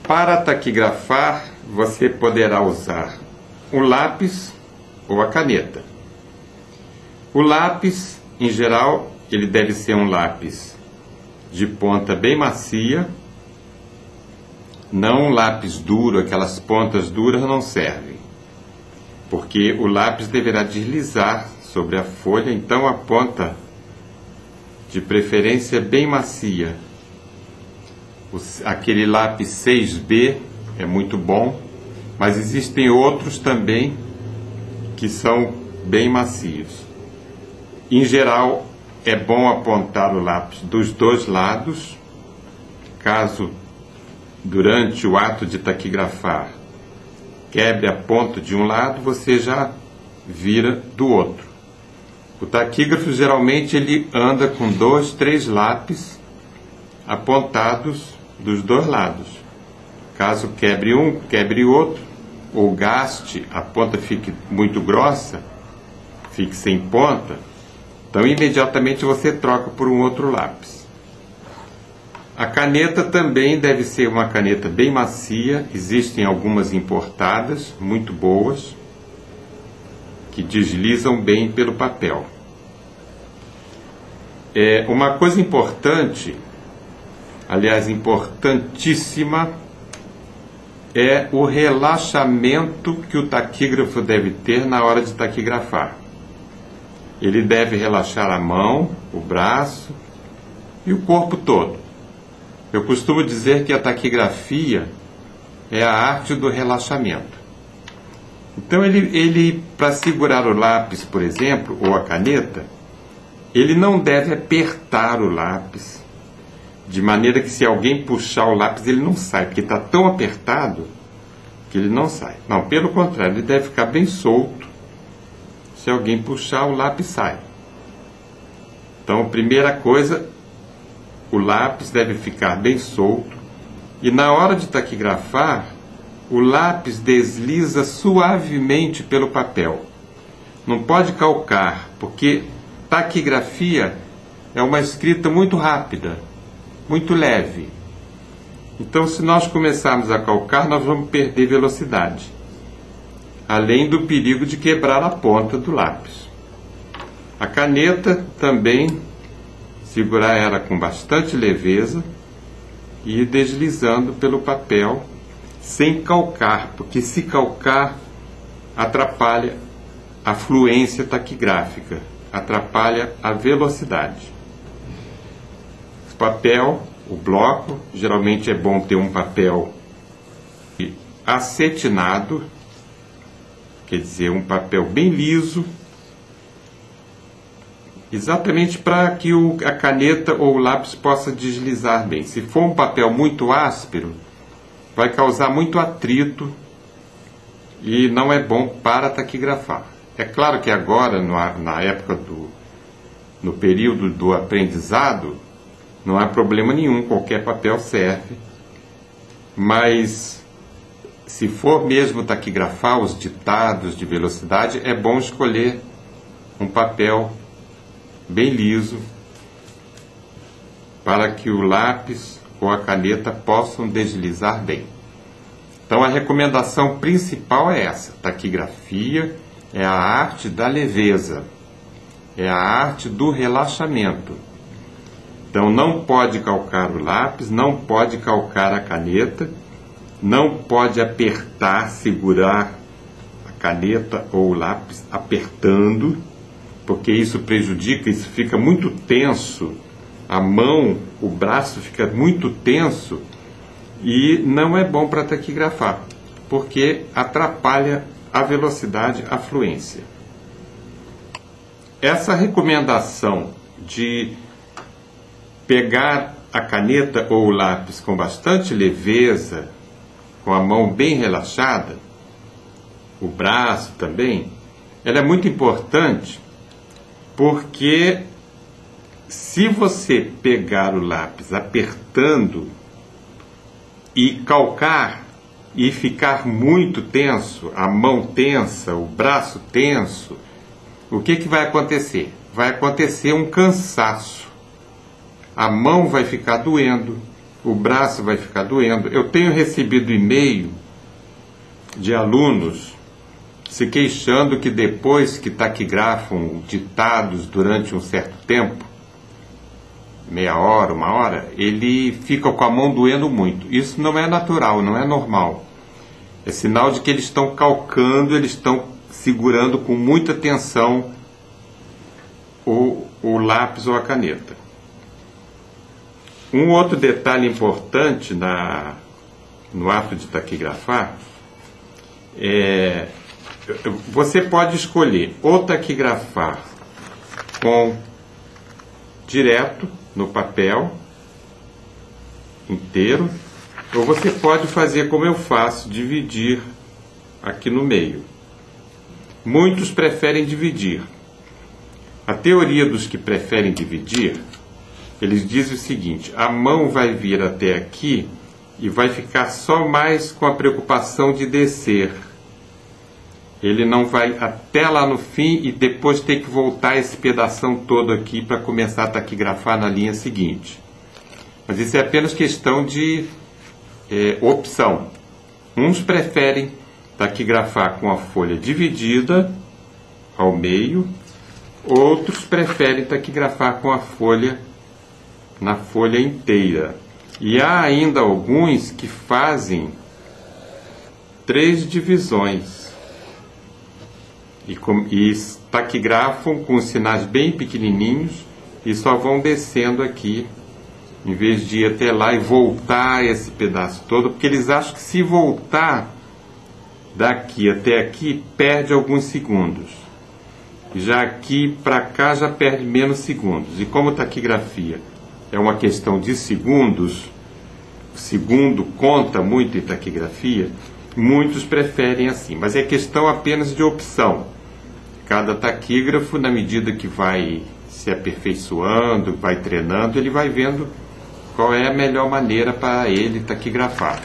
Para taquigrafar, você poderá usar o lápis ou a caneta. O lápis, em geral, ele deve ser um lápis de ponta bem macia, não um lápis duro, aquelas pontas duras não servem, porque o lápis deverá deslizar sobre a folha, então a ponta, de preferência, bem macia. Aquele lápis 6B é muito bom, mas existem outros também que são bem macios. Em geral, é bom apontar o lápis dos dois lados. Caso, durante o ato de taquigrafar, quebre a ponta de um lado, você já vira do outro. O taquígrafo, geralmente, ele anda com 2, 3 lápis apontados dos dois lados. Caso quebre um, quebre outro, ou gaste, a ponta fique muito grossa, fique sem ponta, então imediatamente você troca por um outro lápis. A caneta também deve ser uma caneta bem macia, existem algumas importadas, muito boas, que deslizam bem pelo papel. Uma coisa importante, aliás, importantíssima, é o relaxamento que o taquígrafo deve ter na hora de taquigrafar. Ele deve relaxar a mão, o braço e o corpo todo. Eu costumo dizer que a taquigrafia é a arte do relaxamento. Então, ele para segurar o lápis, por exemplo, ou a caneta, ele não deve apertar o lápis, de maneira que se alguém puxar o lápis ele não sai, porque está tão apertado que ele não sai. Não, pelo contrário, ele deve ficar bem solto. Se alguém puxar, o lápis sai. Então, primeira coisa, o lápis deve ficar bem solto. E na hora de taquigrafar, o lápis desliza suavemente pelo papel. Não pode calcar, porque taquigrafia é uma escrita muito rápida, muito leve. Então, se nós começarmos a calcar, nós vamos perder velocidade, além do perigo de quebrar a ponta do lápis. A caneta também, segurar ela com bastante leveza e ir deslizando pelo papel sem calcar, porque se calcar atrapalha a fluência taquigráfica, atrapalha a velocidade. O papel, o bloco, geralmente é bom ter um papel acetinado, quer dizer, um papel bem liso, exatamente para que a caneta ou o lápis possa deslizar bem. Se for um papel muito áspero, vai causar muito atrito e não é bom para taquigrafar. É claro que agora, na época no período do aprendizado, não há problema nenhum, qualquer papel serve, mas se for mesmo taquigrafar os ditados de velocidade, é bom escolher um papel bem liso para que o lápis ou a caneta possam deslizar bem. Então a recomendação principal é essa: taquigrafia é a arte da leveza, é a arte do relaxamento. Então não pode calcar o lápis, não pode calcar a caneta, não pode apertar, segurar a caneta ou o lápis apertando, porque isso prejudica, isso fica muito tenso, a mão, o braço fica muito tenso e não é bom para taquigrafar, porque atrapalha a velocidade, a fluência. Essa recomendação de pegar a caneta ou o lápis com bastante leveza, com a mão bem relaxada, o braço também, ela é muito importante, porque se você pegar o lápis apertando e calcar e ficar muito tenso, a mão tensa, o braço tenso, o que vai acontecer? Vai acontecer um cansaço. A mão vai ficar doendo, o braço vai ficar doendo. Eu tenho recebido e-mail de alunos se queixando que depois que taquigrafam ditados durante um certo tempo, meia hora, uma hora, ele fica com a mão doendo muito. Isso não é natural, não é normal. É sinal de que eles estão calcando, eles estão segurando com muita tensão o lápis ou a caneta. Um outro detalhe importante no ato de taquigrafar é: você pode escolher ou taquigrafar direto no papel inteiro, ou você pode fazer como eu faço, dividir aqui no meio. Muitos preferem dividir. A teoria dos que preferem dividir, eles dizem o seguinte: a mão vai vir até aqui e vai ficar só mais com a preocupação de descer. Ele não vai até lá no fim e depois ter que voltar esse pedação todo aqui para começar a taquigrafar na linha seguinte. Mas isso é apenas questão de opção. Uns preferem taquigrafar com a folha dividida ao meio, outros preferem taquigrafar com a folha na folha inteira. E há ainda alguns que fazem 3 divisões e taquigrafam com sinais bem pequenininhos e só vão descendo aqui, em vez de ir até lá e voltar esse pedaço todo, porque eles acham que se voltar daqui até aqui, perde alguns segundos. Já aqui para cá já perde menos segundos. E como taquigrafia é uma questão de segundos, o segundo conta muito em taquigrafia, muitos preferem assim. Mas é questão apenas de opção. Cada taquígrafo, na medida que vai se aperfeiçoando, vai treinando, ele vai vendo qual é a melhor maneira para ele taquigrafar.